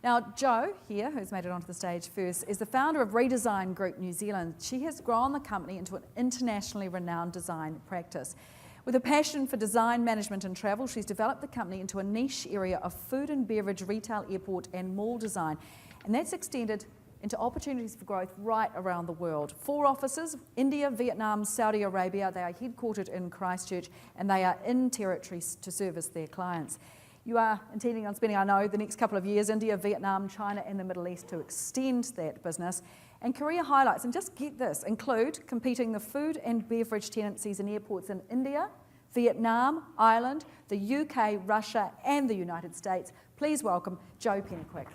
Now, Jo here, who's made it onto the stage first, is the founder of Redesign Group New Zealand. She has grown the company into an internationally renowned design practice. With a passion for design, management and travel, she's developed the company into a niche area of food and beverage, retail, airport and mall design. And that's extended into opportunities for growth right around the world. 4 offices, India, Vietnam, Saudi Arabia. They are headquartered in Christchurch and they are in territories to service their clients. You are intending on spending, I know, the next couple of years, India, Vietnam, China and the Middle East to extend that business. And career highlights, and just get this, include competing the food and beverage tenancies in airports in India, Vietnam, Ireland, the UK, Russia and the United States. Please welcome Jo Pennycuick.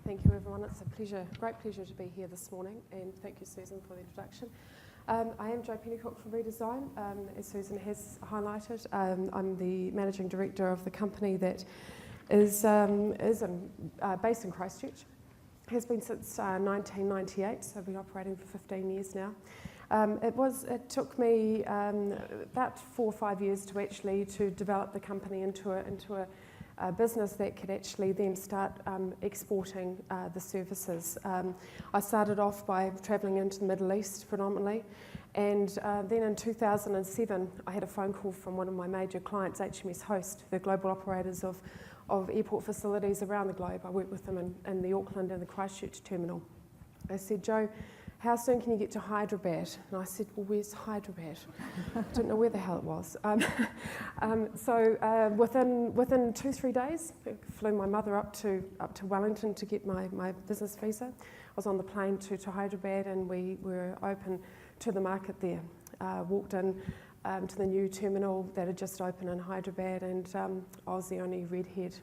Thank you everyone, it's a pleasure, great pleasure to be here this morning, and thank you Susan for the introduction. I am Jo Pennycuick from Redesign, as Susan has highlighted. I'm the Managing Director of the company that is based in Christchurch. Has been since 1998, so I've been operating for 15 years now. It took me about 4 or 5 years to develop the company into a business that could actually then start exporting the services. I started off by travelling into the Middle East predominantly, and then in 2007 I had a phone call from one of my major clients, HMS Host, the global operators of airport facilities around the globe. I work with them in the Auckland and the Christchurch terminal. They said, Jo, how soon can you get to Hyderabad? And I said, well, where's Hyderabad? I didn't know where the hell it was. So within 2-3 days, I flew my mother up to Wellington to get my business visa. I was on the plane to Hyderabad and we were open to the market there. Walked in to the new terminal that had just opened in Hyderabad, and I was the only redhead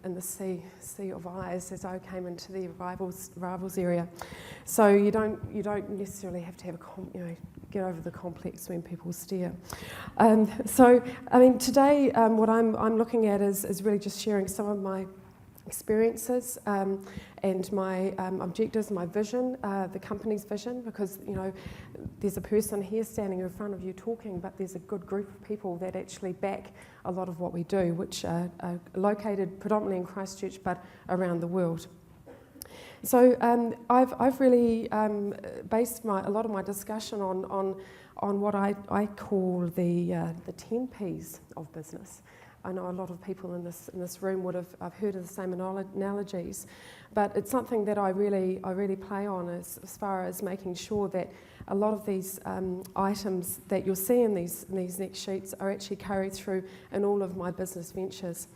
in the sea of eyes as I came into the arrivals area. So you don't necessarily have to have get over the complex when people stare. So I mean today what I'm looking at is really just sharing some of my experiences and my objectives, my vision, the company's vision, because there's a person here standing in front of you talking, but there's a good group of people that actually back a lot of what we do, which are located predominantly in Christchurch but around the world. So I've really based a lot of my discussion on what I call the 10 P's of business. I know a lot of people in this room would have heard of the same analogies, but it's something that I really play on as far as making sure that a lot of these items that you'll see in these next sheets are actually carried through in all of my business ventures,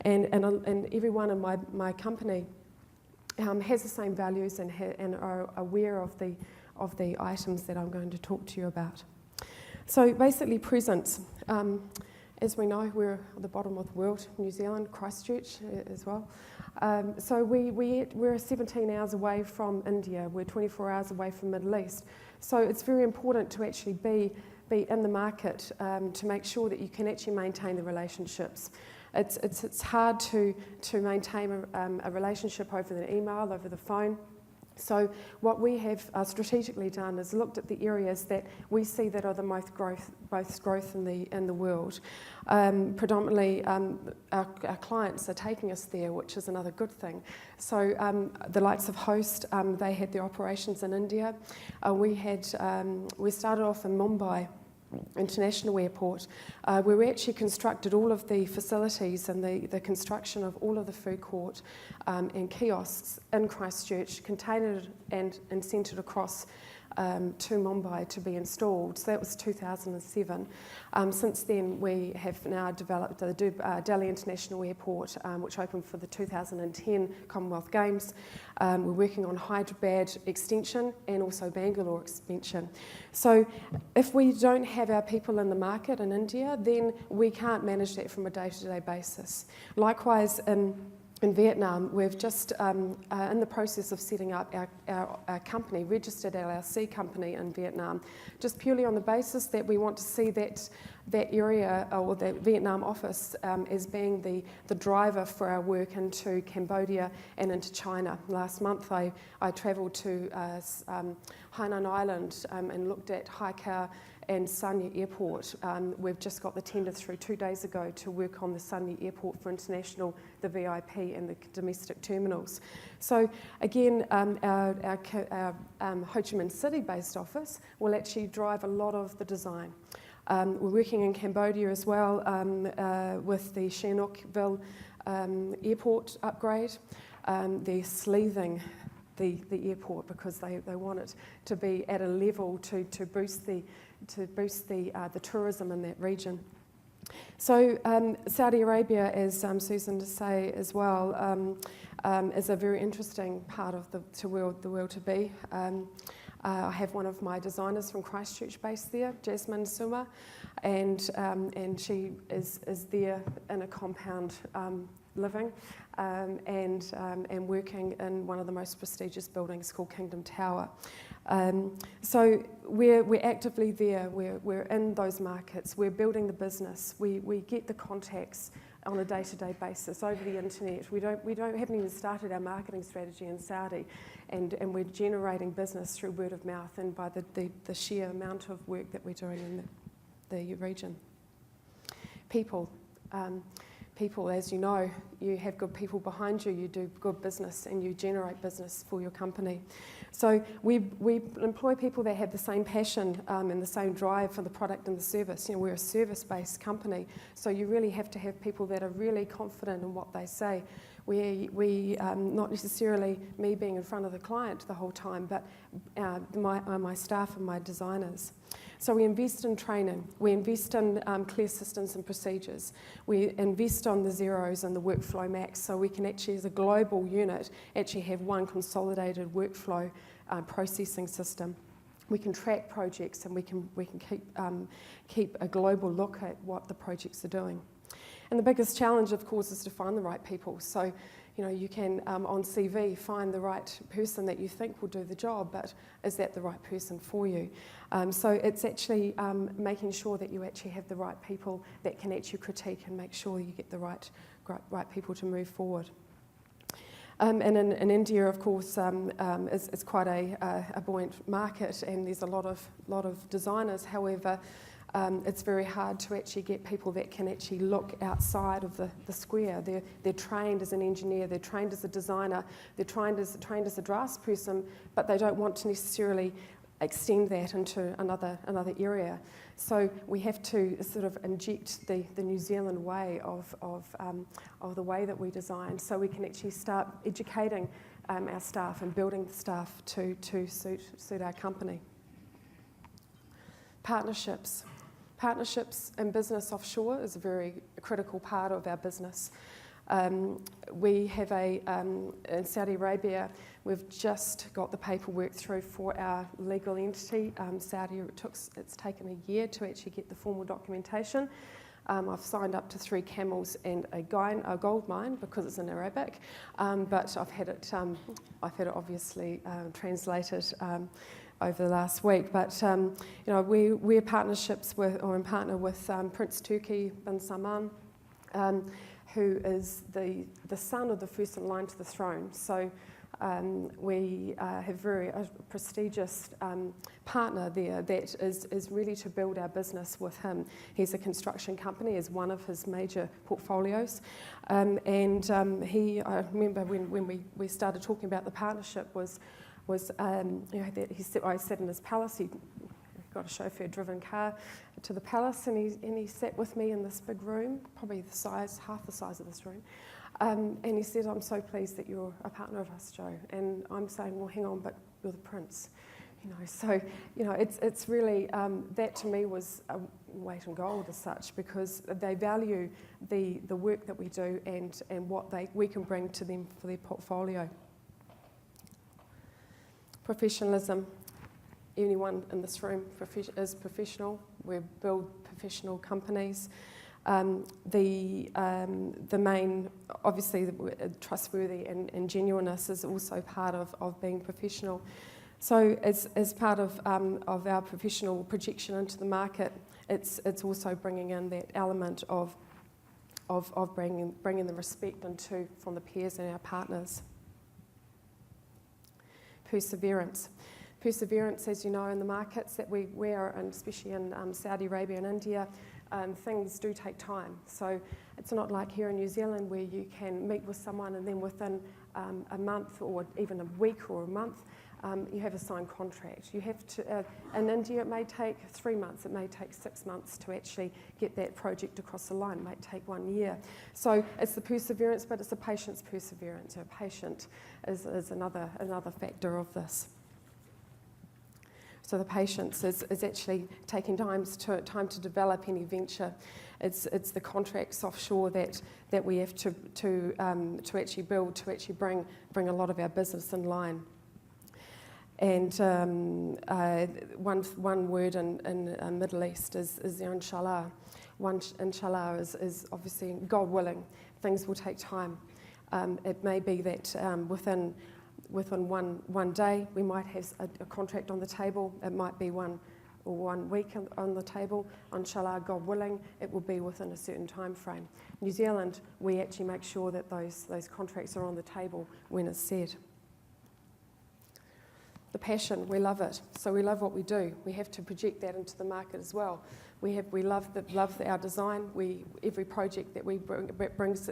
and every one of my company has the same values and are aware of the items that I'm going to talk to you about. So basically, presence. As we know, we're at the bottom of the world, New Zealand, Christchurch as well. So we're 17 hours away from India, we're 24 hours away from the Middle East. So it's very important to actually be in the market to make sure that you can actually maintain the relationships. It's hard to maintain a relationship over the email, over the phone. So what we have strategically done is looked at the areas that we see that are the most growth in the world. Predominantly, our clients are taking us there, which is another good thing. So the likes of Host, they had their operations in India. We started off in Mumbai International Airport, where we actually constructed all of the facilities and the construction of all of the food court and kiosks in Christchurch, contained and centred across to Mumbai to be installed. So that was 2007. Since then, we have now developed the Delhi International Airport, which opened for the 2010 Commonwealth Games. We're working on Hyderabad extension and also Bangalore expansion. So if we don't have our people in the market in India, then we can't manage that from a day-to-day basis. Likewise, in Vietnam, we've just in the process of setting up our company, registered LLC company in Vietnam, just purely on the basis that we want to see that area or the Vietnam office as being the driver for our work into Cambodia and into China. Last month I travelled to Hainan Island and looked at Haikou and Sanya Airport. We've just got the tender through 2 days ago to work on the Sanya Airport for international, the VIP and the domestic terminals. So again, our Ho Chi Minh City-based office will actually drive a lot of the design. We're working in Cambodia as well with the Sihanoukville airport upgrade. They're sleeving the airport because they want it to be at a level to boost the tourism in that region. So Saudi Arabia, as Susan to say as well, is a very interesting part of the world to be. I have one of my designers from Christchurch based there, Jasmine Suma, and she is there in a compound living and working in one of the most prestigious buildings called Kingdom Tower. So we're actively there. We're in those markets. We're building the business. We get the contacts on a day-to-day basis over the internet. We haven't even started our marketing strategy in Saudi, and we're generating business through word of mouth and by the sheer amount of work that we're doing in the region. People, as you know, you have good people behind you, you do good business and you generate business for your company. So we employ people that have the same passion and the same drive for the product and the service. You know, we're a service-based company, so you really have to have people that are really confident in what they say. We not necessarily me being in front of the client the whole time, but my staff and my designers. So we invest in training, we invest in clear systems and procedures, we invest on the zeros and the workflow max, so we can actually, as a global unit, actually have one consolidated workflow processing system. We can track projects and we can keep a global look at what the projects are doing. And the biggest challenge, of course, is to find the right people. So, you know, you can, on CV, find the right person that you think will do the job, but is that the right person for you? So it's actually making sure that you actually have the right people that can actually critique and make sure you get the right people to move forward. And in India, of course, is quite a buoyant market, and there's a lot of designers. However, it's very hard to actually get people that can actually look outside of the square. They're trained as an engineer, they're trained as a designer, they're trained as a draftsperson, but they don't want to necessarily extend that into another area. So we have to sort of inject the New Zealand way of the way that we design, so we can actually start educating our staff and building the staff to suit our company. Partnerships in business offshore is a very critical part of our business. We have in Saudi Arabia, we've just got the paperwork through for our legal entity. Saudi, it's taken a year to actually get the formal documentation. I've signed up to 3 camels and a gold mine because it's in Arabic, but I've had it obviously translated over the last week. But you know, we're partnerships with, or in partner with Prince Turki bin Salman, who is the son of the first in line to the throne. So we have a prestigious partner there that is ready to build our business with him. He's a construction company as one of his major portfolios. I remember when we started talking about the partnership was you know, that I sat in his palace. He got a chauffeur-driven car to the palace, and he sat with me in this big room, probably half the size of this room. And he said, "I'm so pleased that you're a partner of us, Joe." And I'm saying, "Well, hang on, but you're the prince." You know, so you know, it's really that to me was a weight in gold as such, because they value the work that we do and what we can bring to them for their portfolio. Professionalism. Anyone in this room is professional. We build professional companies. The main, obviously, trustworthy and genuineness is also part of being professional. So as part of our professional projection into the market, it's also bringing in that element of bringing the respect from the peers and our partners. Perseverance. Perseverance, as you know, in the markets that we're and especially in Saudi Arabia and India, things do take time. So it's not like here in New Zealand where you can meet with someone and then within a month or even a week or a month, you have a signed contract. You have to, in India it may take 3 months, it may take 6 months to actually get that project across the line. It might take 1 year. So it's the perseverance, but it's the patient's perseverance. So patient is another factor of this. So the patience is actually taking time to develop any venture. It's the contracts offshore that we have to actually build, to actually bring a lot of our business in line. And one word in Middle East is the inshallah. Inshallah is obviously God willing. Things will take time. It may be that within one day we might have a contract on the table. It might be 1 week on the table. Inshallah, God willing, it will be within a certain time frame. New Zealand, we actually make sure that those contracts are on the table when it's said. The passion, we love it. So we love what we do. We have to project that into the market as well. We love our design. Every project that we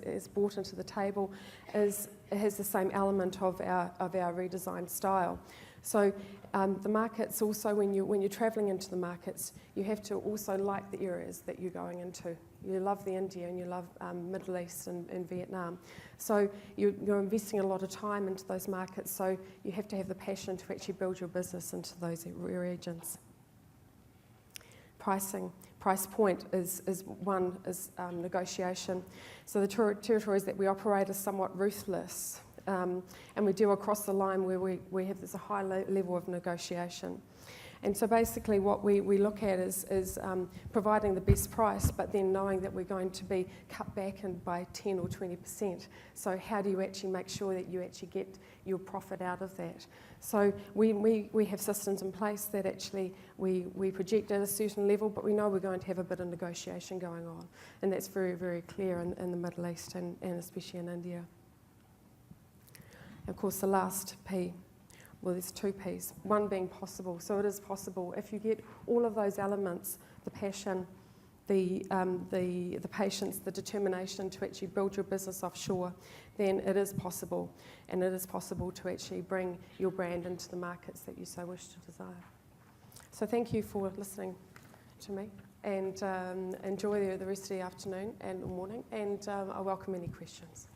is brought into the table has the same element of our redesign style. So the markets also, when you're travelling into the markets, you have to also like the areas that you're going into. You love the India and you love Middle East and Vietnam. So you're investing a lot of time into those markets, so you have to have the passion to actually build your business into those regions. Pricing. Price point is negotiation. So the territories that we operate are somewhat ruthless, and we deal across the line where there's a high level of negotiation. And so basically what we look at is providing the best price, but then knowing that we're going to be cut back by 10 or 20%. So how do you actually make sure that you actually get your profit out of that? So we have systems in place that actually we project at a certain level, but we know we're going to have a bit of negotiation going on. And that's very, very clear in the Middle East and especially in India. Of course, the last P. Well, there's 2 Ps, one being possible. So it is possible. If you get all of those elements, the passion, the patience, the determination to actually build your business offshore, then it is possible. And it is possible to actually bring your brand into the markets that you so wish to desire. So thank you for listening to me. And enjoy the rest of the afternoon and morning. And I welcome any questions.